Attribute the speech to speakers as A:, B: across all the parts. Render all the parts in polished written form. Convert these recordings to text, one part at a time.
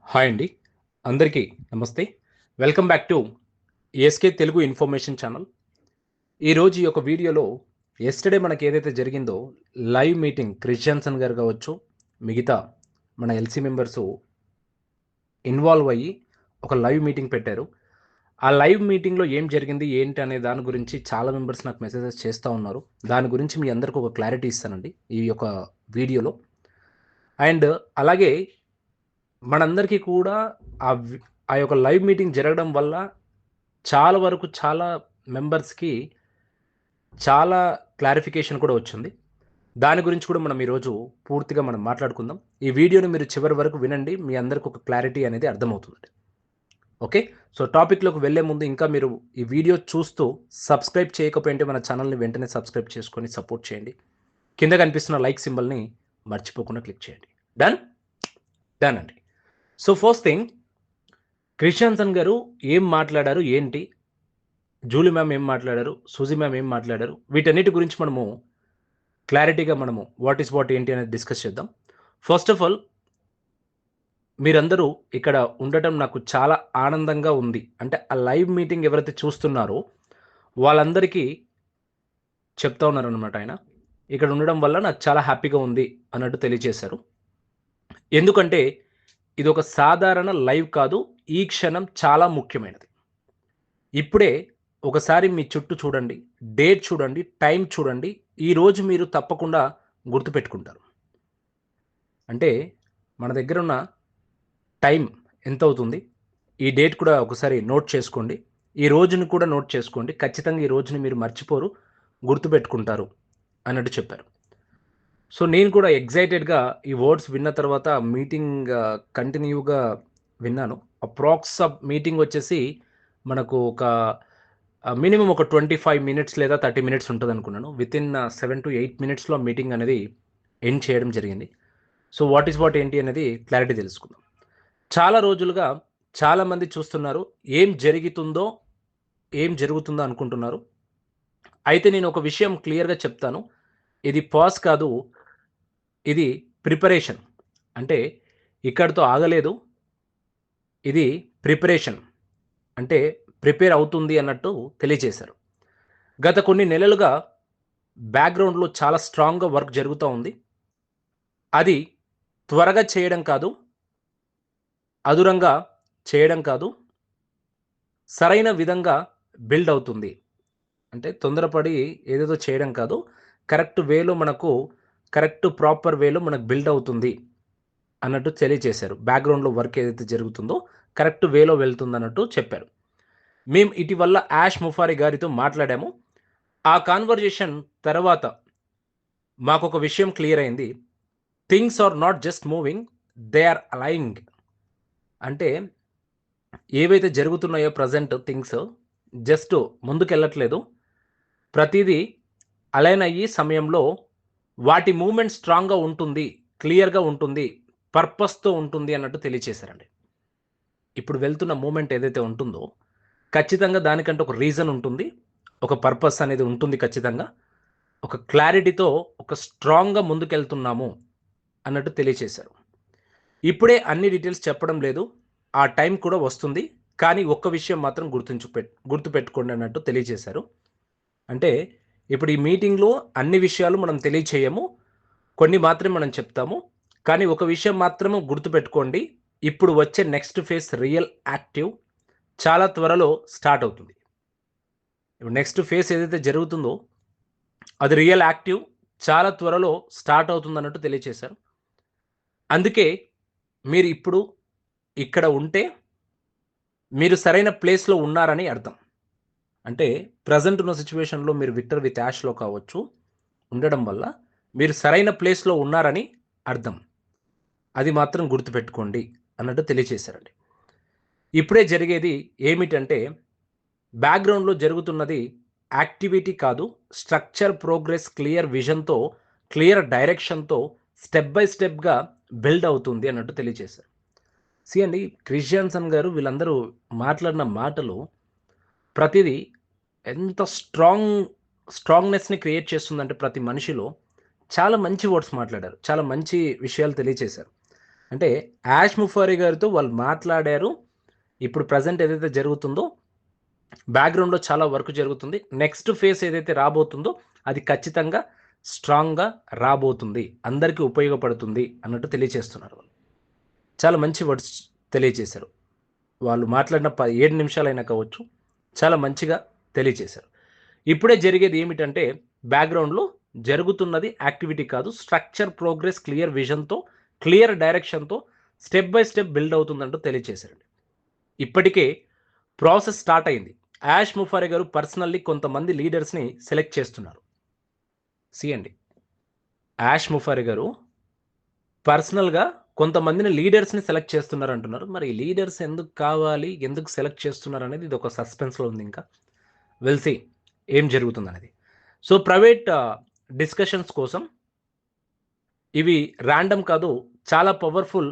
A: Hi అండి. అందరికీ నమస్తే. Welcome back to ASK Telugu information channel. ఈరోజు ఈ యొక్క వీడియోలో యెస్టర్‌డే మనకేదైతే జరిగిందో లైవ్ మీటింగ్ క్రిస్టియన్సన్ గారు కావచ్చు, మిగతా మన ఎల్‌సీ మెంబర్సు ఇన్వాల్వ్ అయ్యి ఒక లైవ్ మీటింగ్ పెట్టారు. ఆ లైవ్ మీటింగ్‌లో ఏం జరిగింది, ఏంటి అనే దాని గురించి చాలా మెంబర్స్ నాకు మెసేజెస్ చేస్తా ఉన్నారు. దాని గురించి మీ అందరికి ఒక క్లారిటీ ఇస్తానండి ఈ యొక్క వీడియోలో. అండ్ అలాగే మనందరికీ కూడా ఆ యొక్క లైవ్ మీటింగ్ జరగడం వల్ల చాలా వరకు చాలా మెంబర్స్‌కి చాలా క్లారిఫికేషన్ కూడా వచ్చింది. దాని గురించి కూడా మనం ఈరోజు పూర్తిగా మనం మాట్లాడుకుందాం. ఈ వీడియోని మీరు చివరి వరకు వినండి. మీ అందరికి ఒక క్లారిటీ అనేది అర్థమవుతుంది. ఓకే. సో, టాపిక్‌లోకి వెళ్ళే ముందు ఇంకా మీరు ఈ వీడియో చూస్తూ సబ్స్క్రైబ్ చేయకపోయింటే మన ఛానల్‌ని వెంటనే సబ్స్క్రైబ్ చేసుకొని సపోర్ట్ చేయండి. కింద కనిపిస్తున్న లైక్ సింబల్‌ని మర్చిపోకుండా క్లిక్ చేయండి. డన్? డన్ అండి. సో, ఫస్ట్ థింగ్ క్రిస్టియన్సన్ గారు ఏం మాట్లాడారు? ఏంటి? జూలీ మ్యామ్ ఏం మాట్లాడారు? సూజీ మ్యామ్ ఏం మాట్లాడారు? వీటన్నిటి గురించి మనము క్లారిటీగా మనము వాట్ ఈస్ వాట్ ఏంటి అనేది డిస్కస్ చేద్దాం. ఫస్ట్ ఆఫ్ ఆల్ మీరందరూ ఇక్కడ ఉండటం నాకు చాలా ఆనందంగా ఉంది. అంటే ఆ లైవ్ మీటింగ్ ఎవరైతే చూస్తున్నారో వాళ్ళందరికీ చెప్తా ఉన్నారనమాట ఆయన. ఇక్కడ ఉండడం వల్ల నాకు చాలా హ్యాపీగా ఉంది అన్నట్టు తెలియజేశారు. ఎందుకంటే ఇదొక సాధారణ లైవ్ కాదు. ఈ క్షణం చాలా ముఖ్యమైనది. ఇప్పుడే ఒకసారి మీ చుట్టూ చూడండి. డేట్ చూడండి. టైం చూడండి. ఈరోజు మీరు తప్పకుండా గుర్తుపెట్టుకుంటారు. అంటే మన దగ్గరున్న టైం ఎంతవుతుంది? ఈ డేట్ కూడా ఒకసారి నోట్ చేసుకోండి. ఈ రోజుని కూడా నోట్ చేసుకోండి. ఖచ్చితంగా ఈ రోజుని మీరు మర్చిపోరు. గుర్తుపెట్టుకుంటారు అన్నట్టు చెప్పారు. సో, నేను కూడా ఎక్సైటెడ్‌గా ఈ వర్డ్స్ విన్న తర్వాత మీటింగ్ కంటిన్యూగా విన్నాను. అప్రాక్స్ మీటింగ్ వచ్చేసి మనకు ఒక మినిమమ్ ఒక 25 మినిట్స్ లేదా 30 మినిట్స్ ఉంటదనుకున్నాను. వితిన్ 7-8 మినిట్స్‌లో మీటింగ్ అనేది ఎండ్ చేయడం జరిగింది. సో, వాట్ ఈస్ వాట్ ఏంటి అనేది క్లారిటీ తెలుసుకుందాం. చాలా రోజులుగా చాలామంది చూస్తున్నారు. ఏం జరుగుతుందో, ఏం జరుగుతుందో అనుకుంటున్నారు. అయితే నేను ఒక విషయం క్లియర్‌గా చెప్తాను. ఇది పాజ్ కాదు. ఇది ప్రిపరేషన్. అంటే ఇక్కడితో ఆగలేదు. ఇది ప్రిపరేషన్. అంటే ప్రిపేర్ అవుతుంది అన్నట్టు తెలియజేశారు. గత కొన్ని నెలలుగా బ్యాక్‌గ్రౌండ్‌లో చాలా స్ట్రాంగ్‌గా వర్క్ జరుగుతా ఉంది. అది త్వరగా చేయడం కాదు, అదురంగా చేయడం కాదు, సరైన విధంగా బిల్డ్ అవుతుంది. అంటే తొందరపడి ఏదేదో చేయడం కాదు. కరెక్ట్ వేలో మనకు కరెక్ట్ ప్రాపర్ వేలో మనకు బిల్డ్ అవుతుంది అన్నట్టు తెలియజేశారు. బ్యాక్‌గ్రౌండ్‌లో వర్క్ ఏదైతే జరుగుతుందో కరెక్ట్ వేలో వెళ్తుందన్నట్టు చెప్పారు. మేము ఇటీవల యాష్ ముఫారి గారితో మాట్లాడాము. ఆ కన్వర్జేషన్ తర్వాత మాకొక విషయం క్లియర్ అయింది. Things are not just moving, they are aligned. అంటే ఏవైతే జరుగుతున్నాయో ప్రెజెంట్ థింగ్స్ జస్ట్ ముందుకెళ్ళట్లేదు. ప్రతీదీ అలైన్ అయ్యి సమయంలో వాటి మూవ్‌మెంట్ స్ట్రాంగ్‌గా ఉంటుంది. క్లియర్‌గా ఉంటుంది. పర్పస్‌తో ఉంటుంది అన్నట్టు తెలియచేశారండి. ఇప్పుడు వెళ్తున్న మూవ్‌మెంట్ ఏదైతే ఉంటుందో ఖచ్చితంగా దానికంటే ఒక రీజన్ ఉంటుంది. ఒక పర్పస్ అనేది ఉంటుంది ఖచ్చితంగా. ఒక క్లారిటీతో ఒక స్ట్రాంగ్‌గా ముందుకెళ్తున్నాము అన్నట్టు తెలియచేశారు. ఇప్పుడే అన్ని డీటెయిల్స్ చెప్పడం లేదు. ఆ టైం కూడా వస్తుంది. కానీ ఒక్క విషయం మాత్రం గుర్తుపెట్టుకోండి అన్నట్టు తెలియజేశారు. అంటే ఇప్పుడు ఈ మీటింగ్‌లో అన్ని విషయాలు మనం తెలియచేయము. కొన్ని మాత్రమే మనం చెప్తాము. కానీ ఒక విషయం మాత్రం గుర్తుపెట్టుకోండి. ఇప్పుడు వచ్చే నెక్స్ట్ ఫేజ్ రియల్ యాక్టివ్ చాలా త్వరలో స్టార్ట్ అవుతుంది. ఇప్పుడు నెక్స్ట్ ఫేజ్ ఏదైతే జరుగుతుందో అది రియల్ యాక్టివ్ చాలా త్వరలో స్టార్ట్ అవుతుందన్నట్టు తెలియచేశారు. అందుకే మీరు ఇప్పుడు ఇక్కడ ఉంటే మీరు సరైన ప్లేస్‌లో ఉన్నారని అర్థం. అంటే ప్రెజెంట్ ఉన్న సిట్యుయేషన్‌లో మీరు విక్టర్ విత్ యాష్‌లో కావచ్చు ఉండడం వల్ల మీరు సరైన ప్లేస్‌లో ఉన్నారని అర్థం. అది మాత్రం గుర్తుపెట్టుకోండి అన్నట్టు తెలియచేశారండి. ఇప్పుడే జరిగేది ఏమిటంటే బ్యాక్‌గ్రౌండ్‌లో జరుగుతున్నది యాక్టివిటీ కాదు. స్ట్రక్చర్, ప్రోగ్రెస్, క్లియర్ విజన్‌తో, క్లియర్ డైరెక్షన్‌తో స్టెప్ బై స్టెప్‌గా బిల్డ్ అవుతుంది అన్నట్టు తెలియజేశారు. అండి క్రిస్టియన్సన్ గారు వీళ్ళందరూ మాట్లాడిన మాటలు ప్రతిదీ ఎంత స్ట్రాంగ్‌నెస్‌ని క్రియేట్ చేస్తుందంటే ప్రతి మనిషిలో చాలా మంచి వర్డ్స్ మాట్లాడారు. చాలా మంచి విషయాలు తెలియచేశారు. అంటే యాష్ ముఫారీ గారితో వాళ్ళు మాట్లాడారు. ఇప్పుడు ప్రజెంట్ ఏదైతే జరుగుతుందో బ్యాక్గ్రౌండ్లో చాలా వర్క్ జరుగుతుంది. నెక్స్ట్ ఫేజ్ ఏదైతే రాబోతుందో అది ఖచ్చితంగా స్ట్రాంగ్గా రాబోతుంది, అందరికీ ఉపయోగపడుతుంది అన్నట్టు తెలియజేస్తున్నారు. వాళ్ళు చాలా మంచి వర్డ్స్ తెలియజేశారు. వాళ్ళు మాట్లాడిన 7 నిమిషాలైనా కావచ్చు, చాలా మంచిగా తెలియజేశారు. ఇప్పుడే జరిగేది ఏమిటంటే బ్యాక్గ్రౌండ్లో జరుగుతున్నది యాక్టివిటీ కాదు, స్ట్రక్చర్, ప్రోగ్రెస్, క్లియర్ విజన్తో, క్లియర్ డైరెక్షన్తో స్టెప్ బై స్టెప్ బిల్డ్ అవుతుందంటూ తెలియజేశారండి. ఇప్పటికే ప్రాసెస్ స్టార్ట్ అయింది. యాష్ ముఫారీ గారు పర్సనల్లీ కొంతమంది లీడర్స్ని సెలెక్ట్ చేస్తున్నారు. అండి, యాష్ ముఫారీ గారు పర్సనల్గా కొంతమందిని లీడర్స్ని సెలెక్ట్ చేస్తున్నారు అంటున్నారు. మరి ఈ లీడర్స్ ఎందుకు కావాలి, ఎందుకు సెలెక్ట్ చేస్తున్నారు అనేది ఇది ఒక సస్పెన్స్లో ఉంది. ఇంకా వెల్సి ఏం జరుగుతుంది అనేది. సో ప్రైవేట్ డిస్కషన్స్ కోసం ఇవి ర్యాండమ్ కాదు, చాలా పవర్ఫుల్,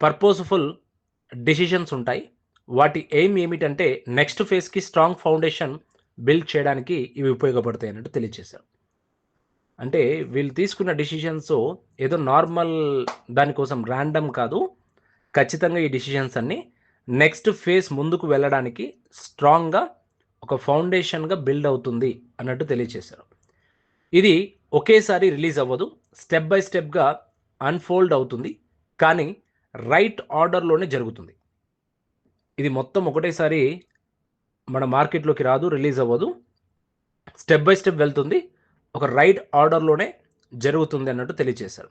A: పర్పోజ్ఫుల్ డిసిషన్స్ ఉంటాయి. వాటి ఎయిమ్ ఏమిటంటే నెక్స్ట్ ఫేజ్కి స్ట్రాంగ్ ఫౌండేషన్ బిల్డ్ చేయడానికి ఇవి ఉపయోగపడతాయి అన్నట్టు తెలియజేశారు. అంటే వీళ్ళు తీసుకున్న డిసిషన్స్ ఏదో నార్మల్ దానికోసం ర్యాండమ్ కాదు, ఖచ్చితంగా ఈ డిసిషన్స్ అన్నీ నెక్స్ట్ ఫేజ్ ముందుకు వెళ్ళడానికి స్ట్రాంగ్గా ఒక ఫౌండేషన్గా బిల్డ్ అవుతుంది అన్నట్టు తెలియజేశారు. ఇది ఒకేసారి రిలీజ్ అవ్వదు, స్టెప్ బై స్టెప్గా అన్ఫోల్డ్ అవుతుంది, కానీ రైట్ ఆర్డర్లోనే జరుగుతుంది. ఇది మొత్తం ఒకటేసారి మన మార్కెట్లోకి రాదు, రిలీజ్ అవ్వదు, స్టెప్ బై స్టెప్ వెళ్తుంది, ఒక రైట్ ఆర్డర్లోనే జరుగుతుంది అన్నట్టు తెలియజేశారు.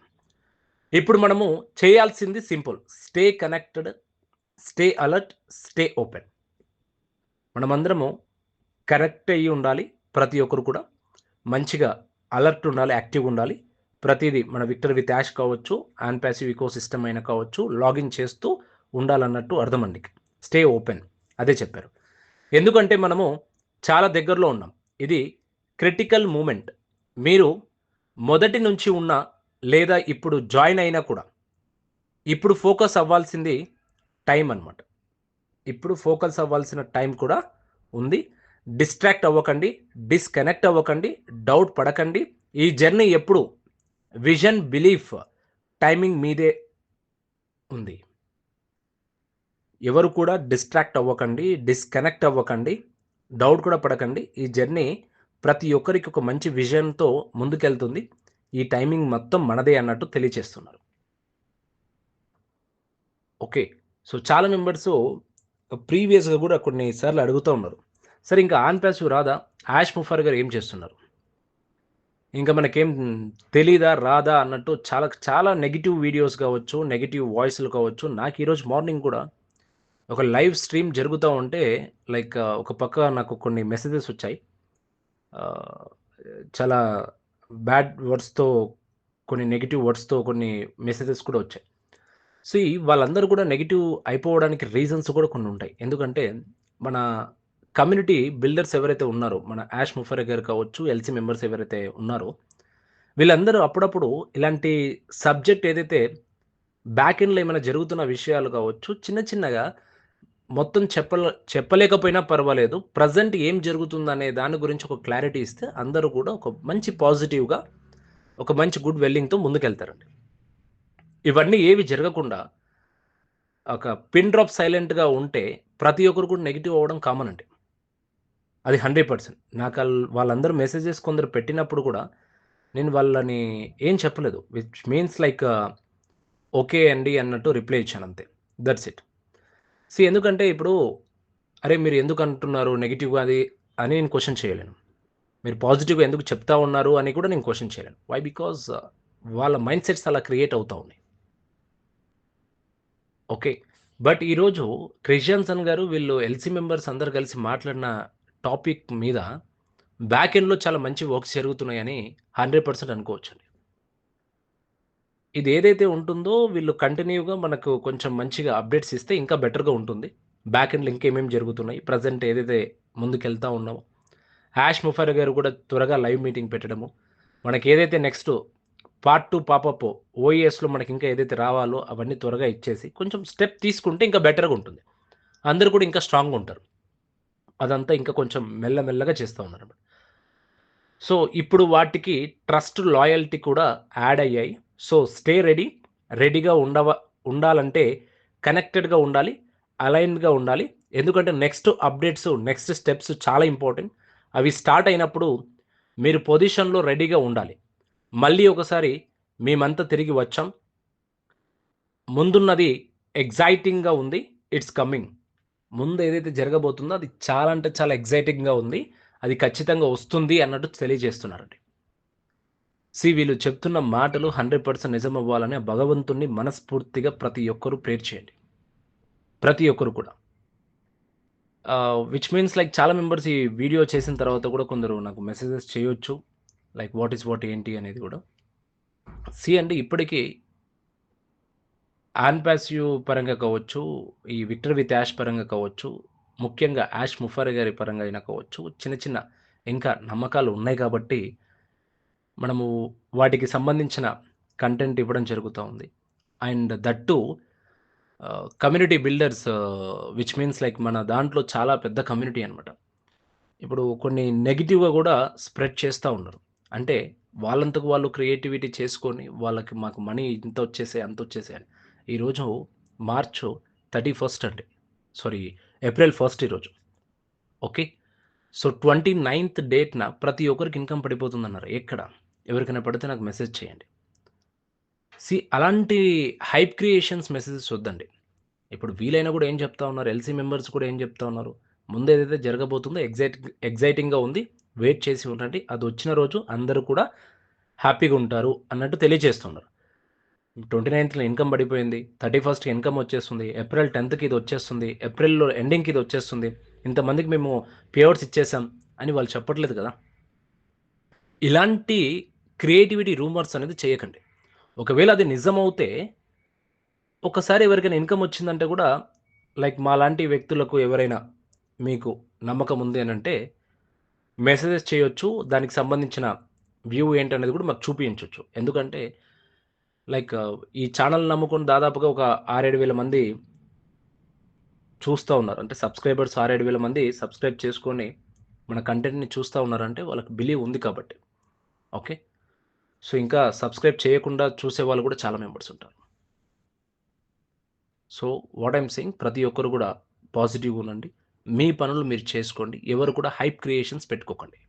A: ఇప్పుడు మనము చేయాల్సింది simple, stay connected, stay alert, stay open. మనమందరము కరెక్ట్ అయ్యి ఉండాలి, ప్రతి ఒక్కరు కూడా మంచిగా అలర్ట్ ఉండాలి, యాక్టివ్ ఉండాలి. ప్రతిదీ మన విక్టర్ విత్ యాష్ కావచ్చు, ఆన్ ప్యాసివ్ ఈకో సిస్టమ్ అయినా కావచ్చు, లాగిన్ చేస్తూ ఉండాలన్నట్టు అర్థమండి. స్టే ఓపెన్, అదే చెప్పారు. ఎందుకంటే మనము చాలా దగ్గరలో ఉన్నాం, ఇది క్రిటికల్ మూమెంట్. మీరు మొదటి నుంచి ఉన్న లేదా ఇప్పుడు జాయిన్ అయినా కూడా ఇప్పుడు ఫోకస్ అవ్వాల్సింది టైం అన్నమాట. ఇప్పుడు ఫోకస్ అవ్వాల్సిన టైం కూడా ఉంది. డిస్ట్రాక్ట్ అవ్వకండి, డిస్కనెక్ట్ అవ్వకండి, డౌట్ పడకండి. ఈ జర్నీ ఎప్పుడు విజన్, బిలీఫ్, టైమింగ్ మీదే ఉంది. ఎవరు కూడా డిస్ట్రాక్ట్ అవ్వకండి, డిస్కనెక్ట్ అవ్వకండి, డౌట్ కూడా పడకండి. ఈ జర్నీ ప్రతి ఒక్కరికి ఒక మంచి విజన్తో ముందుకెళ్తుంది. ఈ టైమింగ్ మొత్తం మనదే అన్నట్టు తెలియచేస్తున్నారు. ఓకే, సో చాలా మెంబర్స్ ప్రీవియస్గా కూడా కొన్నిసార్లు అడుగుతూ ఉన్నారు, సరే ఇంకా ఆన్ ప్యాసివ్ రాదా, యాష్ ముఫారీ గారు ఏం చేస్తున్నారు, ఇంకా మనకేం తెలీదా రాదా అన్నట్టు చాలా చాలా నెగిటివ్ వీడియోస్ కావచ్చు, నెగిటివ్ వాయిస్లు కావచ్చు. నాకు ఈరోజు మార్నింగ్ కూడా ఒక లైవ్ స్ట్రీమ్ జరుగుతూ ఉంటే లైక్ ఒక పక్క నాకు కొన్ని మెసేజెస్ వచ్చాయి, చాలా బ్యాడ్ వర్డ్స్తో, కొన్ని నెగిటివ్ వర్డ్స్తో కొన్ని మెసేజెస్ కూడా వచ్చాయి. సో వాళ్ళందరూ కూడా నెగిటివ్ అయిపోవడానికి రీజన్స్ కూడా కొన్ని ఉంటాయి. ఎందుకంటే మన కమ్యూనిటీ బిల్డర్స్ ఎవరైతే ఉన్నారో, మన యాష్ ముఫారీ గారు కావచ్చు, ఎల్సీ మెంబర్స్ ఎవరైతే ఉన్నారో, వీళ్ళందరూ అప్పుడప్పుడు ఇలాంటి సబ్జెక్ట్ ఏదైతే బ్యాక్ ఎండ్లో ఏమైనా జరుగుతున్న విషయాలు కావచ్చు, చిన్న చిన్నగా మొత్తం చెప్పలేకపోయినా పర్వాలేదు, ప్రజెంట్ ఏం జరుగుతుందనే దాని గురించి ఒక క్లారిటీ ఇస్తే అందరూ కూడా ఒక మంచి పాజిటివ్గా, ఒక మంచి గుడ్ వెల్లింగ్తో ముందుకెళ్తారండి. ఇవన్నీ ఏవి జరగకుండా ఒక పిన్ డ్రాప్ సైలెంట్గా ఉంటే ప్రతి ఒక్కరు కూడా నెగిటివ్ అవ్వడం కామన్ అండి, అది 100%. నాకు వాళ్ళందరూ మెసేజెస్ కొందరు పెట్టినప్పుడు కూడా నేను వాళ్ళని ఏం చెప్పలేదు, విచ్ మీన్స్ లైక్ ఓకే అండి అన్నట్టు రిప్లై ఇచ్చాను, అంతే, దట్స్ ఇట్. ఎందుకంటే ఇప్పుడు అరే మీరు ఎందుకు అంటున్నారు నెగిటివ్గా అది అని నేను క్వశ్చన్ చేయలేను, మీరు పాజిటివ్గా ఎందుకు చెప్తా ఉన్నారు అని కూడా నేను క్వశ్చన్ చేయలేను. వై? బికాజ్ వాళ్ళ మైండ్ సెట్స్ అలా క్రియేట్ అవుతూ ఉన్నాయి. ఓకే, బట్ ఈరోజు క్రిస్టియన్సన్ గారు వీళ్ళు ఎల్సీ మెంబర్స్ అందరు కలిసి మాట్లాడిన టాపిక్ మీద బ్యాక్ ఎండ్లో చాలా మంచి వర్క్స్ జరుగుతున్నాయని 100% అనుకోవచ్చండి. ఇది ఏదైతే ఉంటుందో వీళ్ళు కంటిన్యూగా మనకు కొంచెం మంచిగా అప్డేట్స్ ఇస్తే ఇంకా బెటర్గా ఉంటుంది. బ్యాక్ ఎండ్లో ఇంకేమేమి జరుగుతున్నాయి, ప్రజెంట్ ఏదైతే ముందుకెళ్తా ఉన్నామో, యాష్ ముఫారీ గారు కూడా త్వరగా లైవ్ మీటింగ్ పెట్టడము, మనకి ఏదైతే నెక్స్ట్ పార్ట్ 2 పాపప్ ఓఈఎస్లో మనకి ఇంకా ఏదైతే రావాలో అవన్నీ త్వరగా ఇచ్చేసి కొంచెం స్టెప్ తీసుకుంటే ఇంకా బెటర్గా ఉంటుంది, అందరూ కూడా ఇంకా స్ట్రాంగ్గా ఉంటారు. అదంతా ఇంకా కొంచెం మెల్లమెల్లగా చేస్తూ ఉన్నారు. సో ఇప్పుడు వాటికి ట్రస్ట్, లాయల్టీ కూడా యాడ్ అయ్యాయి. సో స్టే రెడీ, రెడీగా ఉండాలంటే కనెక్టెడ్గా ఉండాలి, అలైన్డ్గా ఉండాలి. ఎందుకంటే నెక్స్ట్ అప్డేట్స్, నెక్స్ట్ స్టెప్స్ చాలా ఇంపార్టెంట్. అవి స్టార్ట్ అయినప్పుడు మీరు పొజిషన్లో రెడీగా ఉండాలి. మళ్ళీ ఒకసారి మేమంతా తిరిగి వచ్చాం. ముందున్నది ఎక్సైటింగ్‌గా ఉంది. It's coming. ముందు ఏదైతే జరగబోతుందో అది చాలా అంటే చాలా ఎక్సైటింగ్‌గా ఉంది. అది ఖచ్చితంగా వస్తుంది అన్నట్టు తెలియజేస్తున్నారండి. వీళ్ళు చెప్తున్న మాటలు 100% నిజమవ్వాలని ఆ భగవంతుడిని మనస్ఫూర్తిగా ప్రతి ఒక్కరు ప్రేర్ చేయండి. ప్రతి ఒక్కరు కూడా. విచ్ మీన్స్ లైక్ చాలా మెంబర్స్ ఈ వీడియో చేసిన తర్వాత కూడా కొందరు నాకు మెసేజెస్ చేయొచ్చు. లైక్ వాట్ ఈస్ వాట్ ఏంటి అనేది కూడా. అండి ఇప్పటికి ఆన్ పాసివ్ పరంగా కావచ్చు, ఈ 'విక్టర్ విత్ యాష్' పరంగా కావచ్చు, ముఖ్యంగా 'యాష్ ముఫారి' గారి పరంగా అయినా కావచ్చు, చిన్న చిన్న ఇంకా నమ్మకాలు ఉన్నాయి కాబట్టి, మనము వాటికి సంబంధించిన కంటెంట్ ఇవ్వడం జరుగుతా ఉంది. And that two community builders which means like మన దాంట్లో చాలా పెద్ద కమ్యూనిటీ అనమాట. ఇప్పుడు కొన్ని నెగెటివ్‌గా గూడా స్ప్రెడ్ చేస్తా ఉన్నారు. అంటే వాళ్ళంతకు వాళ్ళు క్రియేటివిటీ చేసుకొని వాళ్ళకి మాకు మనీ ఇంతొచ్చేసాయి, అంతొచ్చేసాయి అని. ఈరోజు మార్చు 31 అండి. సారీ ఏప్రిల్ 1 ఈరోజు. ఓకే. సో 29థ్ డేట్‌న ప్రతి ఒక్కరికి ఇన్‌కమ్ పడిపోతుందన్నారు. ఎక్కడ? ఎవరికైనా పడితే నాకు మెసేజ్ చేయండి. అలాంటి హైప్ క్రియేషన్స్ మెసేజెస్ వద్దండి. ఇప్పుడు వీలైనా గూడా ఏం చెప్తా ఉన్నారు, ఎల్‌సీ మెంబర్స్ కూడా ఏం చెప్తా ఉన్నారు, ముందేదైతే జరగబోతుందో ఎక్సైటింగ్‌గా ఉంది. వెయిట్ చేసి ఉండండి. అదొచ్చిన రోజు అందరూ కూడా హ్యాపీగా ఉంటారు అన్నట్టు తెలియజేస్తున్నారు. 29థ్‌న ఇన్‌కమ్ పడిపోయింది. 31కి ఇన్‌కమ్ వచ్చేస్తుంది. ఏప్రిల్ 10థ్‌కి ఇది వచ్చేస్తుంది. ఏప్రిల్‌లో ఎండింగ్‌కి ఇది వచ్చేస్తుంది. ఇంతమందికి మేము పేఔట్స్ ఇచ్చేసాం అని వాళ్ళు చెప్పట్లేదు కదా! ఇలాంటి క్రియేటివిటీ రూమర్స్ అనేది చేయకండి. ఒకవేళ అది నిజమవుతే ఒకసారి ఎవరికైనా ఇన్‌కమ్ వచ్చిందంటే కూడా లైక్ మాలాంటి వ్యక్తులకు ఎవరైనా మీకు నమ్మకం ఉంది అనంటే మెసేజెస్ చేయొచ్చు. దానికి సంబంధించిన వ్యూ ఏంటనేది కూడా మాకు చూపించొచ్చు. ఎందుకంటే లైక్ ఈ ఛానెల్ నమ్ముకొని దాదాపుగా ఒక 6, 7 వేల మంది చూస్తా ఉన్నారు. అంటే సబ్‌స్క్రైబర్స్ 6, 7 వేల మంది సబ్‌స్క్రైబ్ చేసుకొని మన కంటెంట్‌ని చూస్తా ఉన్నారంటే వాళ్ళకి బిలీవ్ ఉంది కాబట్టి. ఓకే. సో, ఇంకా సబ్‌స్క్రైబ్ చేయకుండా చూసేవాళ్ళు కూడా చాలా మెంబర్స్ ఉంటారు. సో, వాట్ ఐయామ్ సేయింగ్ ప్రతి ఒక్కరు కూడా పాజిటివ్‌గా ఉండండి. మీ పనులు మీరు చేసుకోండి. ఎవరు కూడా హైప్ క్రియేషన్స్ పెట్టుకోకండి.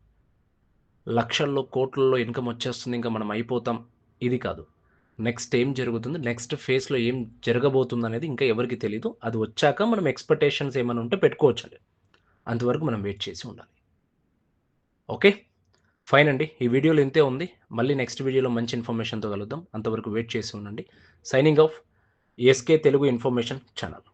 A: లక్షల్లో, కోట్లల్లో ఇన్‌కమ్ వచ్చేస్తుంది. ఇంకా మనం అయిపోతాం. ఇది కాదు. నెక్స్ట్ ఏం జరుగుతుంది? నెక్స్ట్ ఫేజ్‌లో ఏం జరగబోతుందనేది ఇంకా ఎవరికీ తెలీదు. అది వచ్చాక మనం ఎక్స్‌పెక్టేషన్స్ ఏమైనా ఉంటే పెట్టుకోవచ్చండి. అంతవరకు మనం వెయిట్ చేసి ఉండాలి. ఓకే. ఫైన్ అండి. ఈ వీడియోలో ఇంతే ఉంది. మళ్ళీ నెక్స్ట్ వీడియోలో మంచి ఇన్ఫర్మేషన్‌తో కలుద్దాం. అంతవరకు వెయిట్ చేసి ఉండండి. Signing off SK Telugu information channel.